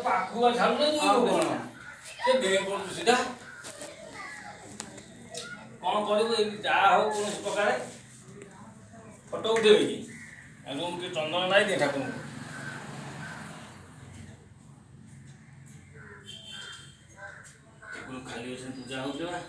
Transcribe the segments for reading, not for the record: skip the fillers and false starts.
ପାଖୁଆ ଛାଡୁନି ସିଧା କଣ କରିବୁ ଏମିତି ଯାହା ହଉ କୌଣସି ପ୍ରକାର ଫଟୋ ଉଠେଇବେ କି ରୁମ୍ ଟିକେ ଚନ୍ଦନ ନାହିଁ ଦେ ଠାକୁରଙ୍କୁ ଖାଲି ଅଛନ୍ତି ପୂଜା ହଉଛି ବା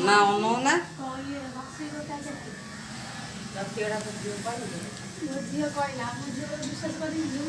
ନା ଅନଉନା ଝିଅ କହିଲା ମୋ ଝିଅ ବିଶ୍ୱାସ କରି ଝିଅ